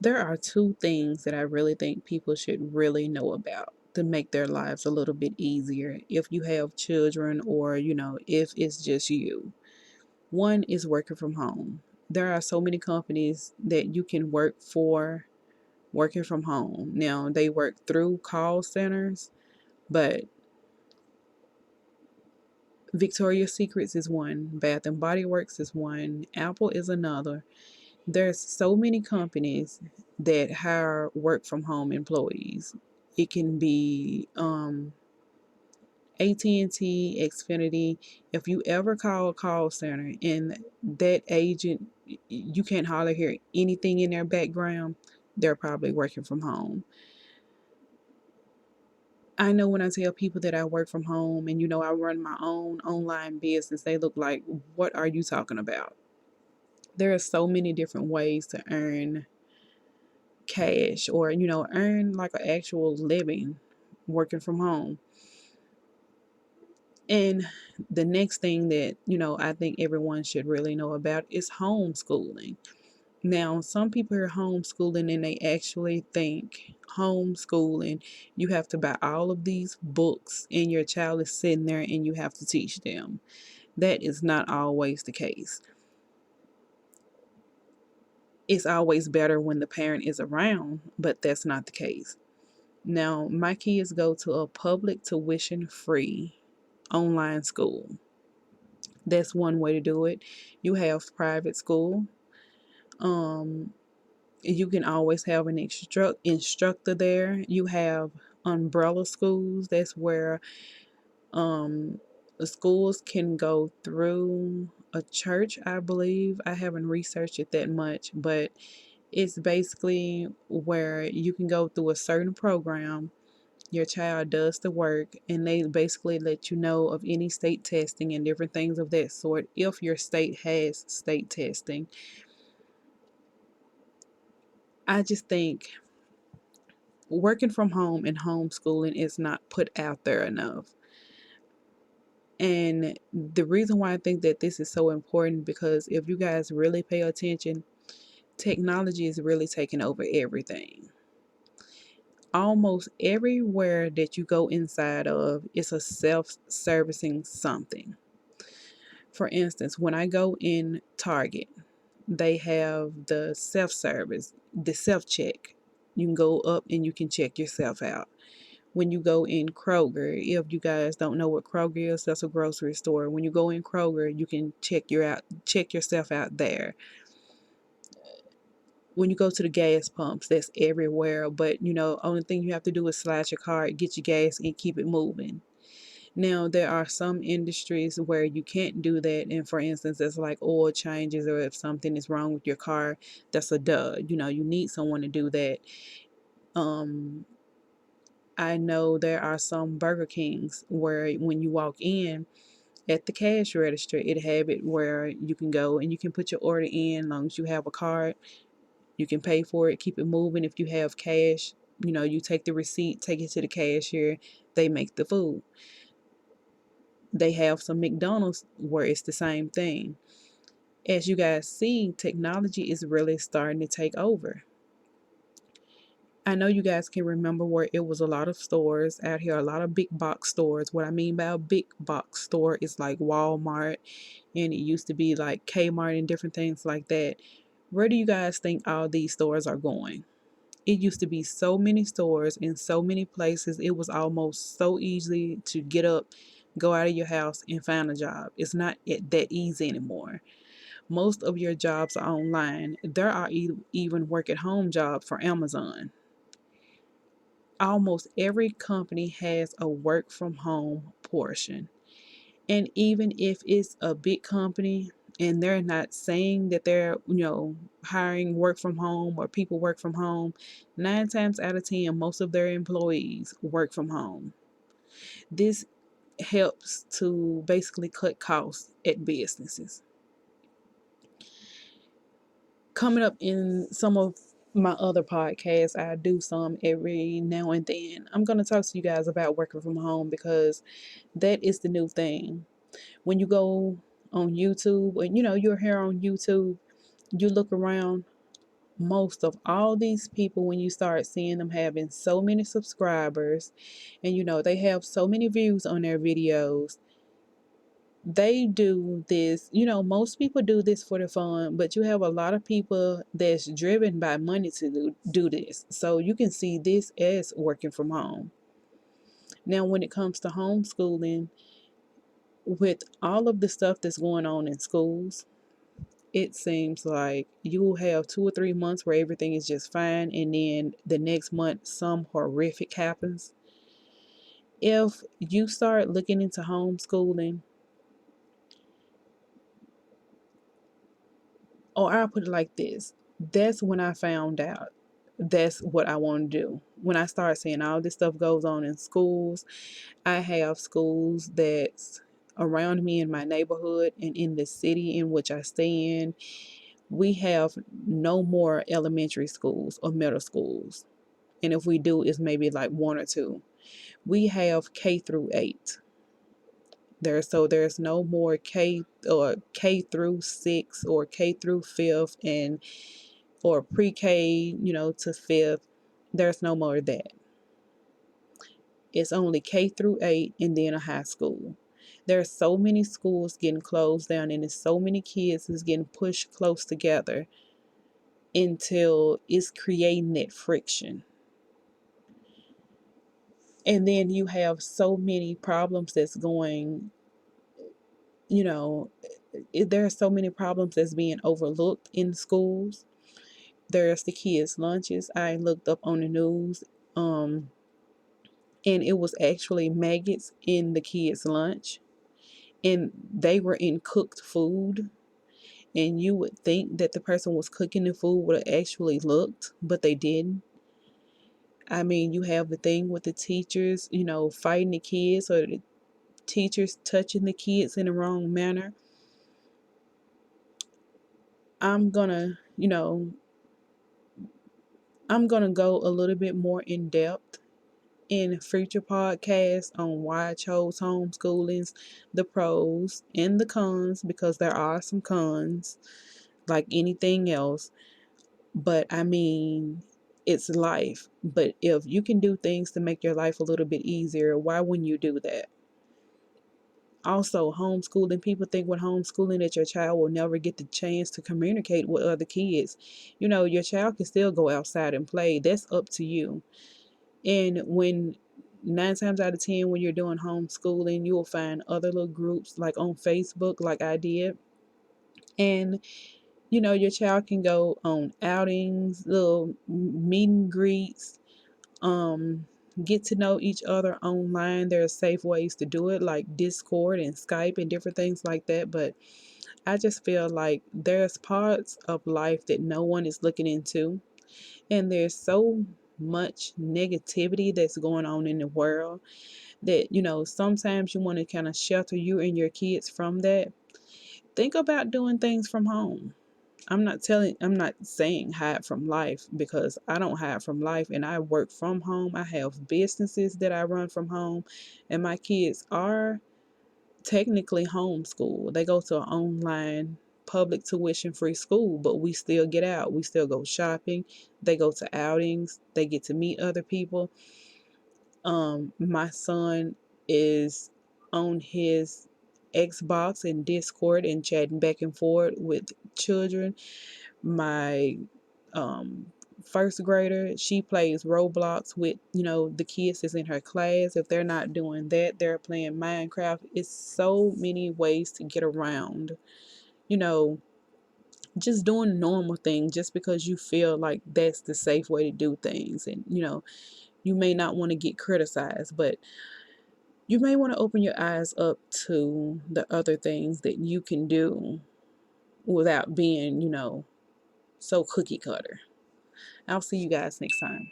There are two things that I really think people should really know about to make their lives a little bit easier if you have children or, if it's just you. One is working from home. There are so many companies that you can work for working from home. Now, they work through call centers, but Victoria's Secrets is one, Bath and Body Works is one, Apple is another. There's so many companies that hire work from home employees. It can be AT&T, Xfinity. If you ever call a call center and that agent, you can't hardly hear anything in their background, they're probably working from home. I know when I tell people that I work from home and I run my own online business, they look like, what are you talking about? There are so many different ways to earn cash or earn like an actual living working from home. And the next thing that I think everyone should really know about is homeschooling. Now some people hear homeschooling and they actually think homeschooling, you have to buy all of these books and your child is sitting there and you have to teach them. That is not always the case. It's always better when the parent is around, but that's not the case. Now, my kids go to a public tuition free online school. That's one way to do it. You have private school. Um, you can always have an instructor there. You have umbrella schools. That's where the schools can go through a church, I believe. I haven't researched it that much, but it's basically where you can go through a certain program. Your child does the work, and they basically let you know of any state testing and different things of that sort if your state has state testing. I just think working from home and homeschooling is not put out there enough. And the reason why I think that this is so important, because if you guys really pay attention, technology is really taking over everything. Almost everywhere that you go inside of, it's a self-servicing something. For instance, when I go in Target, they have the self-service, the self-check. You can go up and you can check yourself out. When you go in Kroger, if you guys don't know what Kroger is, that's a grocery store. When you go in Kroger, you can check yourself out there. When you go to the gas pumps, that's everywhere. But only thing you have to do is slide your card, get your gas, and keep it moving. Now, there are some industries where you can't do that. And for instance, it's like oil changes, or if something is wrong with your car, that's a duh. You need someone to do that. Um, I know there are some Burger Kings where when you walk in at the cash register, it have it where you can go and you can put your order in. As long as you have a card, you can pay for it, keep it moving. If you have cash, you take the receipt, take it to the cashier, they make the food. They have some McDonald's where it's the same thing. As you guys see, technology is really starting to take over. I know you guys can remember where it was a lot of stores out here, a lot of big box stores. What I mean by a big box store is like Walmart, and it used to be like Kmart and different things like that. Where do you guys think all these stores are going? It used to be so many stores in so many places. It was almost so easy to get up, go out of your house, and find a job. It's not that easy anymore. Most of your jobs are online. There are even work at home jobs for Amazon. Almost every company has a work from home portion. And even if it's a big company and they're not saying that they're, hiring work from home or people work from home, 9 times out of 10, most of their employees work from home. This helps to basically cut costs at businesses. Coming up in some of my other podcasts, I do some every now and then. I'm going to talk to you guys about working from home because that is the new thing. When you go on YouTube, and you're here on YouTube, you look around, most of all these people, when you start seeing them having so many subscribers and they have so many views on their videos, they do this, most people do this for the fun, but you have a lot of people that's driven by money to do this. So you can see this as working from home. Now, when it comes to homeschooling, with all of the stuff that's going on in schools, it seems like you will have 2 or 3 months where everything is just fine, and then the next month, some horrific happens. If you start looking into homeschooling, or I'll put it like this, that's when I found out that's what I want to do. When I start seeing all this stuff goes on in schools, I have schools that's around me in my neighborhood and in the city in which I stay in. We have no more elementary schools or middle schools. And if we do, it's maybe like one or two. We have K through 8. There's no more K or K through 6 or K through 5th and or pre-K, to 5th. There's no more of that. It's only K through 8 and then a high school. There are so many schools getting closed down, and there's so many kids is getting pushed close together until it's creating that friction. And then you have so many problems that's going, you know, there are so many problems that's being overlooked in schools. There's the kids' lunches. I looked up on the news, and it was actually maggots in the kids' lunch, and they were in cooked food. And you would think that the person was cooking the food would have actually looked, but they didn't. I mean, you have the thing with the teachers, fighting the kids, or the teachers touching the kids in the wrong manner. I'm gonna, you know, I'm gonna go a little bit more in depth in future podcasts on why I chose homeschoolings, the pros and the cons, because there are some cons like anything else. But I mean, it's life. But if you can do things to make your life a little bit easier, why wouldn't you do that? Also, homeschooling, people think with homeschooling that your child will never get the chance to communicate with other kids. Your child can still go outside and play. That's up to you. And when 9 times out of 10, when you're doing homeschooling, you will find other little groups like on Facebook, like I did. And your child can go on outings, little meet and greets, um, get to know each other online. There are safe ways to do it, like Discord and Skype and different things like that. But I just feel like there's parts of life that no one is looking into, and there's so much negativity that's going on in the world that sometimes you want to kind of shelter you and your kids from that. Think about doing things from home. I'm not saying hide from life, because I don't hide from life and I work from home. I have businesses that I run from home, and my kids are technically homeschooled. They go to an online public tuition free school, but we still get out. We still go shopping. They go to outings. They get to meet other people. My son is on his Xbox and Discord and chatting back and forth with children. My um first grader, she plays Roblox with the kids that's in her class. If they're not doing that, they're playing Minecraft. It's so many ways to get around you know just doing normal things just because you feel like that's the safe way to do things. And you may not want to get criticized, but you may want to open your eyes up to the other things that you can do without being so cookie cutter. I'll see you guys next time.